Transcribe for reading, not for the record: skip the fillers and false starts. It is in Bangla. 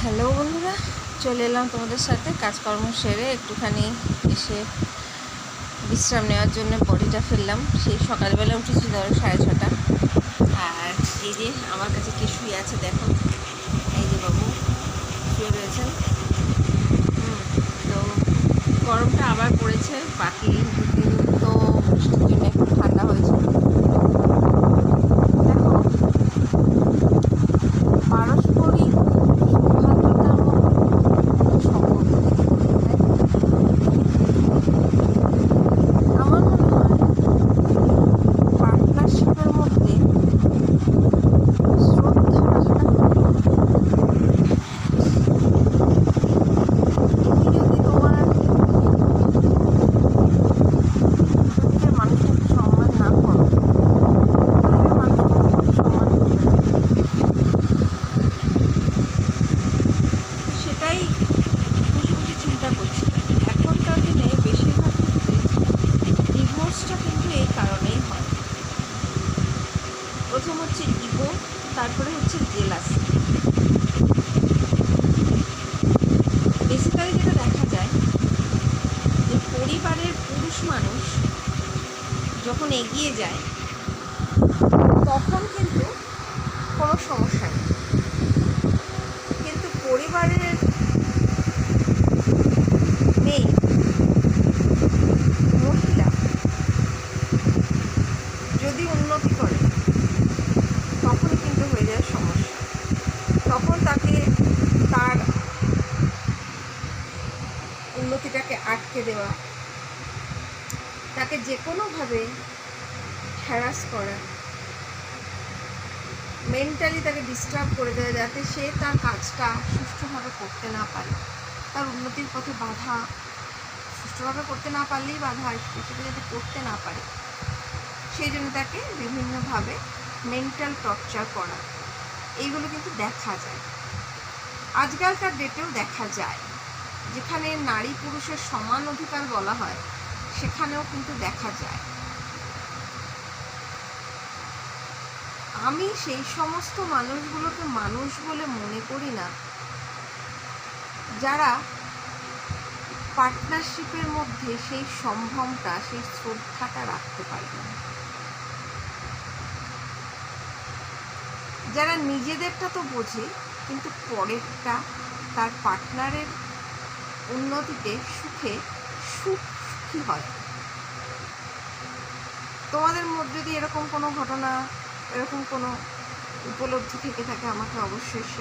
হ্যালো বন্ধুরা, চলে এলাম তোমাদের সাথে কাজকর্ম সেরে একটুখানি এসে বিশ্রাম নেওয়ার জন্য বডিটা ফেললাম। সেই সকালবেলা উঠেছি ধরো 6:30। আর এই যে আমার কাছে কে শুয়ে আছে দেখো, এই যে বাবু শুয়ে রয়েছেন। তো গরমটা আবার পড়েছে, বাকি দুদিন তো বৃষ্টির জন্য একটু ঠান্ডা হয়েছে। দেখো, পারস্পরিক সৌহার্দ্যতার সম্পর্ক থেকে আমার মনে হয় পার্টনারশিপের মধ্যে শ্রদ্ধা রাখাটা তুমি যদি তোমার প্রত্যেকের মানুষকে সম্মান না করো, তাহলে মানুষ তোমাকে সম্মান করবে না। সেটাই বসে বসে চিন্তা করছি। এখনকার দিনে বেশিরভাগ ক্ষেত্রে ডিভোর্সটা কিন্তু এই কারণেই হয়। প্রথম হচ্ছে ইগো, তারপরে হচ্ছে জেলাসি। বেসিক্যালি যেটা দেখা যায় যে পরিবারের পুরুষ মানুষ যখন এগিয়ে যায় তখন কিন্তু কোনো সমস্যা নেই, কিন্তু পরিবারের মেয়ে মহিলা যদি উন্নতি করে তখন কিন্তু হয়ে যায় সমস্যা। তখন তাকে তার উন্নতিটাকে আটকে দেওয়া, তাকে যে কোনোভাবে হ্যারাস করা, মেন্টালি তাকে ডিস্টার্ব করে দেওয়া, যাতে সে তার কাজটা সুষ্ঠুভাবে করতে না পারে, তার উন্নতির পথে বাধা, সুষ্ঠুভাবে করতে না পারলেই বাধা আসবে, সেটা যাতে করতে না পারে সেই জন্য তাকে বিভিন্নভাবে মেন্টাল টর্চার করা, এইগুলো কিন্তু দেখা যায়, আজকালকার ডেটেও দেখা যায়। যেখানে নারী পুরুষের সমান অধিকার বলা হয় সেখানেও কিন্তু দেখা যায়। আমি সেই সমস্ত মানুষগুলোকে মানুষ বলে মনে করি না যারা পার্টনারশিপের মধ্যে সেই সম্ভ্রমটা, সেই শ্রদ্ধাটা রাখতে পারবে না, যারা নিজেদেরটা তো বোঝে কিন্তু পরেরটা, তার পার্টনারের উন্নতিতে সুখে সুখী হয়। তোমাদের মধ্যে যদি এরকম কোনো ঘটনা, এরকম কোনো উপলব্ধি থেকে থাকে আমাকে অবশ্যই